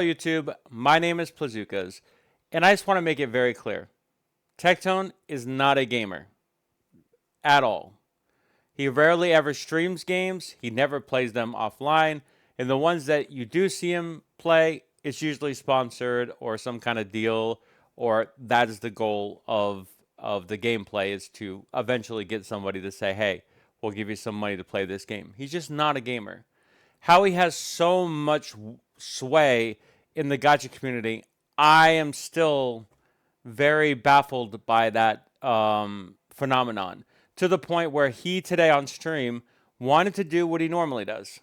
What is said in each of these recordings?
YouTube, my name is Plazukas, and I just want to make it very clear. Tectone is not a gamer. At all. He rarely ever streams games, he never plays them offline, and the ones that you do see him play, it's usually sponsored or some kind of deal, or that is the goal of the gameplay, is to eventually get somebody to say, hey, we'll give you some money to play this game. He's just not a gamer. How he has so much sway in the gacha community, I am still very baffled by that phenomenon, to the point where he today on stream wanted to do what he normally does.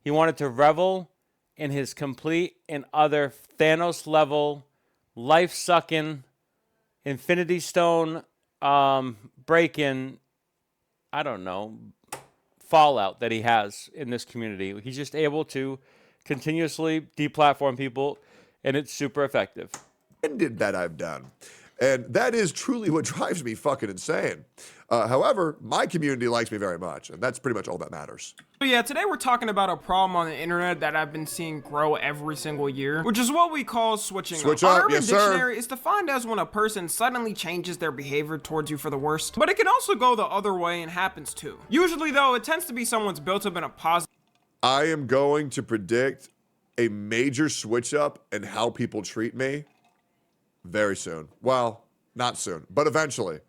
He wanted to revel in his complete and utter Thanos level, life sucking, Infinity Stone break-in, I don't know, fallout that he has in this community. He's just able to continuously deplatform people, and it's super effective. That I've done. And that is truly what drives me fucking insane. However, my community likes me very much, and that's pretty much all that matters. So yeah, today we're talking about a problem on the internet that I've been seeing grow every single year, which is what we call switching Switch up. up, Urban yes, Dictionary sir. is defined as when a person suddenly changes their behavior towards you for the worst, but it can also go the other way and happens too. Usually though, it tends to be someone's built up in a positive. I am going to predict a major switch up in how people treat me very soon. Well, not soon, but eventually.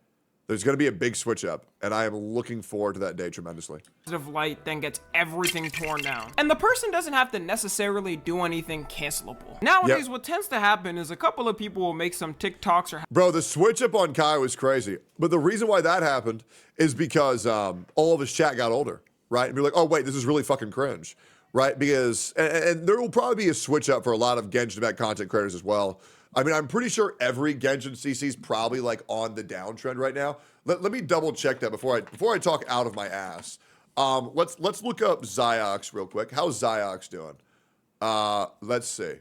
There's going to be a big switch up, and I am looking forward to that day tremendously. Light then gets everything torn down, and the person doesn't have to necessarily do anything cancelable. Nowadays, What tends to happen is a couple of people will make some TikToks or Bro, the switch up on Kai was crazy, but the reason why that happened is because all of his chat got older, right? And be like, oh wait, this is really fucking cringe, right? Because and there will probably be a switch up for a lot of Genshin Impact content creators as well. I mean, I'm pretty sure every Genshin CC is probably like on the downtrend right now. Let me double check that before I talk out of my ass. Let's look up Ziox real quick. How's Ziox doing? Let's see.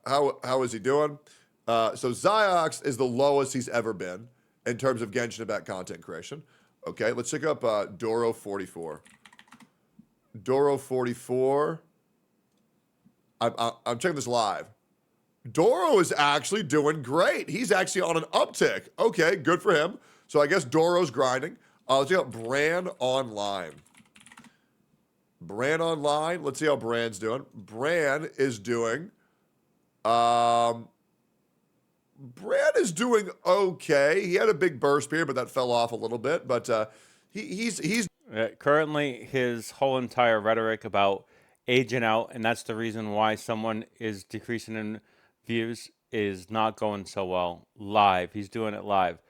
How is he doing? So Ziox is the lowest he's ever been in terms of Genshin Impact content creation. Okay, let's check up Doro44. Doro44. I'm checking this live. Doro is actually doing great. He's actually on an uptick. Okay, good for him. So I guess Doro's grinding. Let's check out Bran Online. Bran Online. Let's see how Bran's doing. Bran is doing... Bran is doing okay. He had a big burst period, but that fell off a little bit. But he's... Currently, his whole entire rhetoric about aging out, and that's the reason why someone is decreasing in views, is not going so well live. He's doing it live.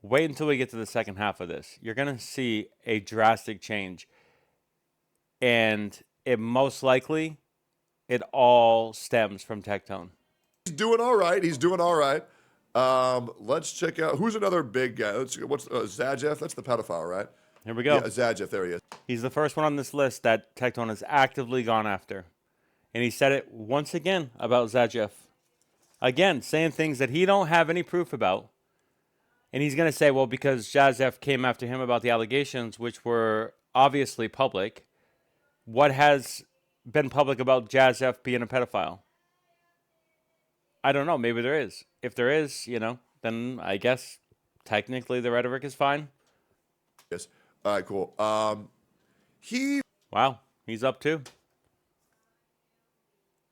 Wait until we get to the second half of this. You're going to see a drastic change. And it most likely, it all stems from Tectone. He's doing all right. He's doing all right. Let's check out, who's another big guy? What's Zajef? That's the pedophile, right? Here we go. Yeah, Zajef, there he is. He's the first one on this list that Tectone has actively gone after. And he said it once again about Zajef. Again, saying things that he don't have any proof about. And he's going to say, well, because Zajef came after him about the allegations, which were obviously public, what has been public about Zajef being a pedophile? I don't know. Maybe there is. If there is, then I guess technically the rhetoric is fine. Yes. All right, cool. Wow, he's up too.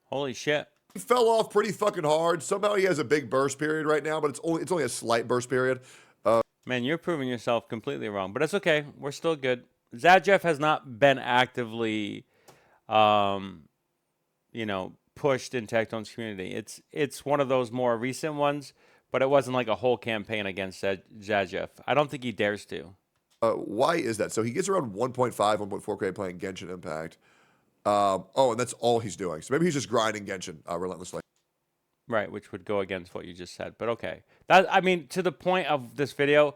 Holy shit. He fell off pretty fucking hard. Somehow he has a big burst period right now, but it's only a slight burst period. Man, you're proving yourself completely wrong, but it's okay. We're still good. Zajef has not been actively, pushed in Tectone's community. It's one of those more recent ones, but it wasn't like a whole campaign against Zajef. I don't think he dares to. Why is that? So he gets around 1.5, 1.4K playing Genshin Impact. And that's all he's doing. So maybe he's just grinding Genshin relentlessly. Right, which would go against what you just said. But okay. To the point of this video,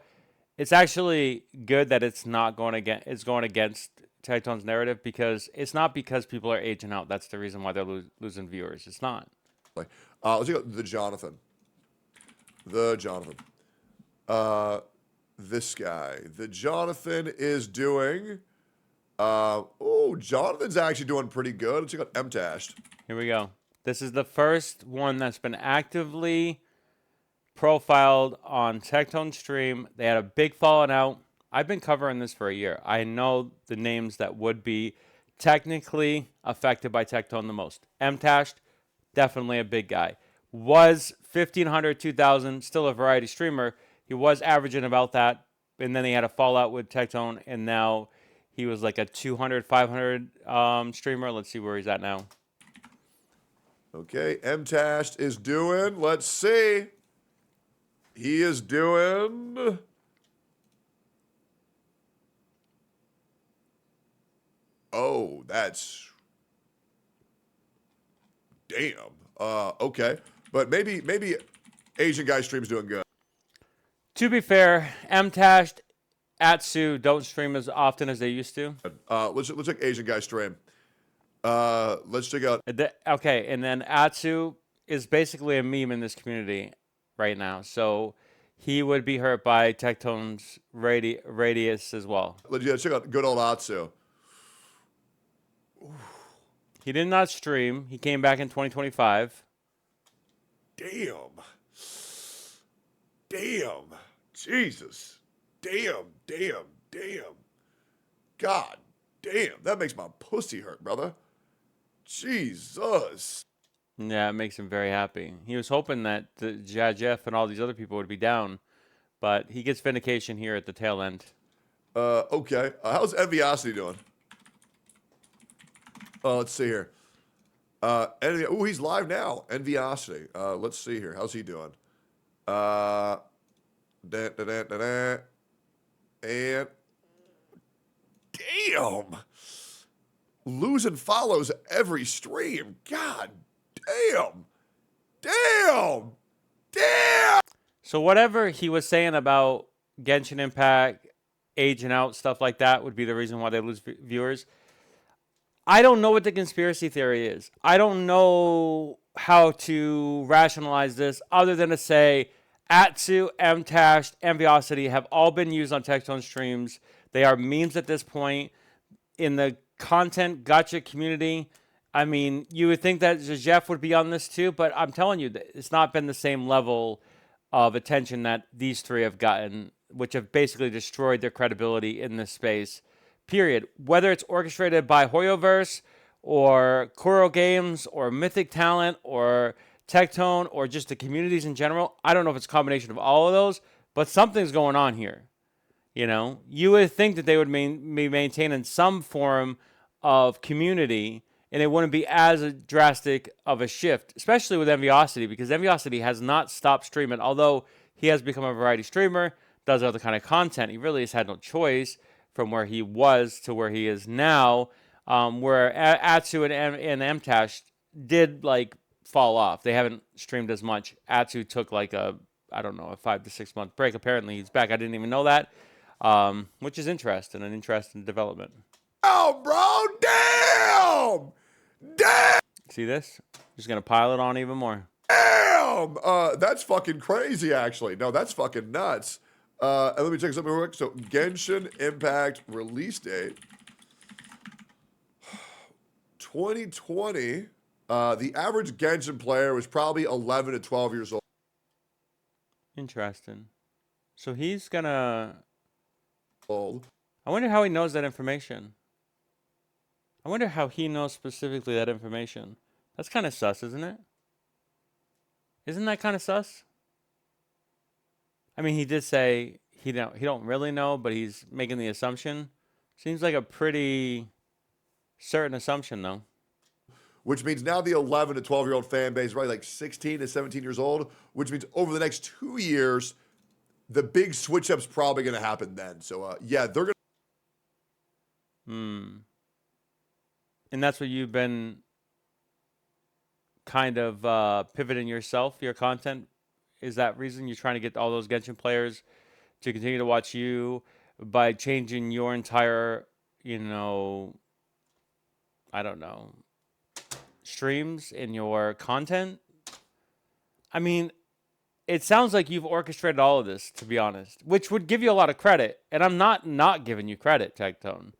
it's actually good that it's going against Tectone's narrative, because it's not because people are aging out. That's the reason why they're losing viewers. It's not. Let's go the Jonathan. This guy. The Jonathan is doing... Jonathan's actually doing pretty good. Let's check out Mtashed. Here we go. This is the first one that's been actively profiled on Tectone stream. They had a big falling out. I've been covering this for a year. I know the names that would be technically affected by Tectone the most. Mtashed, definitely a big guy. Was 1,500, 2,000, still a variety streamer. He was averaging about that, and then he had a fallout with Tectone, and now he was like a 200, 500 streamer. Let's see where he's at now. Okay, Mtashed is doing, let's see. He is doing... Oh, that's... Damn. Okay. But maybe Asian guy stream's doing good. To be fair, Mtashed, Atsu don't stream as often as they used to. Let's check Asian guy stream. Let's check out... Okay, and then Atsu is basically a meme in this community right now. So he would be hurt by Tectone's radius as well. Let's check out good old Atsu. He did not stream. He came back in 2025. Damn. Jesus. Damn. God damn. That makes my pussy hurt, brother. Jesus. Yeah, it makes him very happy. He was hoping that Jeff and all these other people would be down, but he gets vindication here at the tail end. Okay. How's Enviosity doing? Let's see here. Oh, he's live now. Enviosity. Let's see here. How's he doing? And damn, losing follows every stream. God damn. So whatever he was saying about Genshin Impact, aging out, stuff like that would be the reason why they lose viewers. I don't know what the conspiracy theory is. I don't know how to rationalize this other than to say Atsu, Mtashed, Enviosity have all been used on Tectone streams. They are memes at this point. In the content gotcha community, I mean, you would think that Jeff would be on this too, but I'm telling you, it's not been the same level of attention that these three have gotten, which have basically destroyed their credibility in this space. Period. Whether it's orchestrated by Hoyoverse or Kuro Games or Mythic Talent or Tectone or just the communities in general, I don't know if it's a combination of all of those, but something's going on here. You know, you would think that they would be maintaining some form of community and it wouldn't be as drastic of a shift, especially with Enviosity, because Enviosity has not stopped streaming. Although he has become a variety streamer, does other kind of content, he really has had no choice from where he was to where he is now, where Atsu and Mtashed did like fall off. They haven't streamed as much. Atsu took like a 5 to 6 month break. Apparently he's back. I didn't even know that, which is interesting, an interesting development. Oh, bro, damn. See this? Just gonna pile it on even more. Damn. That's fucking crazy, actually. No, that's fucking nuts. And let me check something real quick. So, Genshin Impact release date 2020. The average Genshin player was probably 11 to 12 years old. Interesting. So he's gonna... Old. I wonder how he knows that information. I wonder how he knows specifically that information. That's kind of sus, isn't it? Isn't that kind of sus? I mean, he did say he don't really know, but he's making the assumption. Seems like a pretty certain assumption, though. Which means now the 11 to 12-year-old fan base is probably like 16 to 17 years old, which means over the next 2 years, the big switch-up's probably going to happen then. So, yeah, they're going to... And that's what you've been kind of pivoting yourself, your content. Is that reason you're trying to get all those Genshin players to continue to watch you by changing your entire, I don't know, streams in your content? I mean, it sounds like you've orchestrated all of this, to be honest, which would give you a lot of credit. And I'm not giving you credit, Tectone.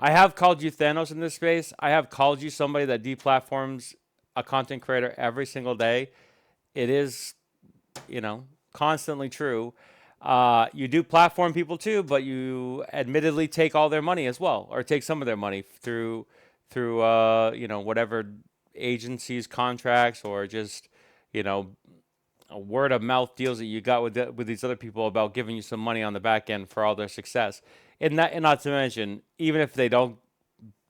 I have called you Thanos in this space. I have called you somebody that deplatforms a content creator every single day, it is, constantly true. You do platform people too, but you admittedly take all their money as well, or take some of their money through whatever agencies, contracts, or just word of mouth deals that you got with these other people about giving you some money on the back end for all their success. And not to mention, even if they don't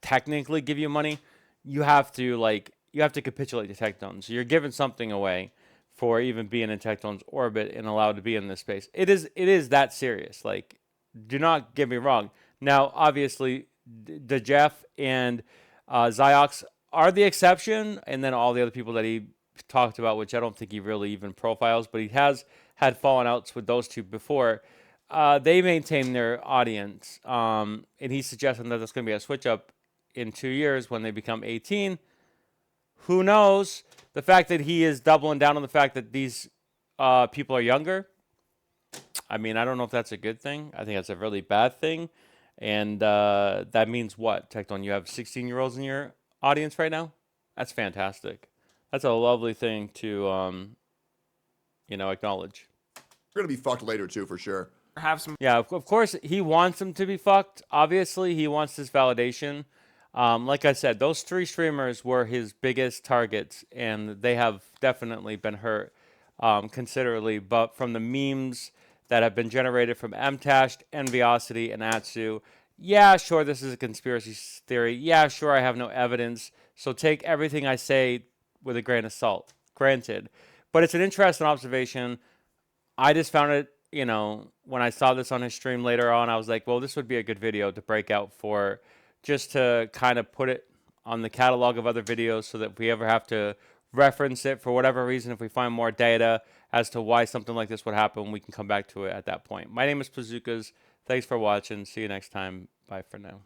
technically give you money, you have to capitulate to Tectone. So you're giving something away for even being in Tectone's orbit and allowed to be in this space. It is that serious. Like, do not get me wrong. Now, obviously, the Jeff and Ziox are the exception, and then all the other people that he talked about, which I don't think he really even profiles, but he has had fallen outs with those two before. They maintain their audience, and he's suggesting that there's going to be a switch up in 2 years when they become 18. Who knows? The fact that he is doubling down on the fact that these people are younger, I mean, I don't know if that's a good thing. I think that's a really bad thing. And that means what, Tectone? You have 16-year-olds in your audience right now? That's fantastic. That's a lovely thing to, acknowledge. We're going to be fucked later, too, for sure. Have some. Yeah, of course, he wants them to be fucked. Obviously, he wants this validation. Like I said, those 3 streamers were his biggest targets, and they have definitely been hurt considerably. But from the memes that have been generated from Mtashed, Enviosity, and Atsu, yeah, sure, this is a conspiracy theory. Yeah, sure, I have no evidence. So take everything I say with a grain of salt, granted. But it's an interesting observation. I just found it, when I saw this on his stream later on, I was like, well, this would be a good video to break out for, just to kind of put it on the catalog of other videos so that if we ever have to reference it for whatever reason, if we find more data as to why something like this would happen, we can come back to it at that point. My name is Bazookas. Thanks for watching. See you next time. Bye for now.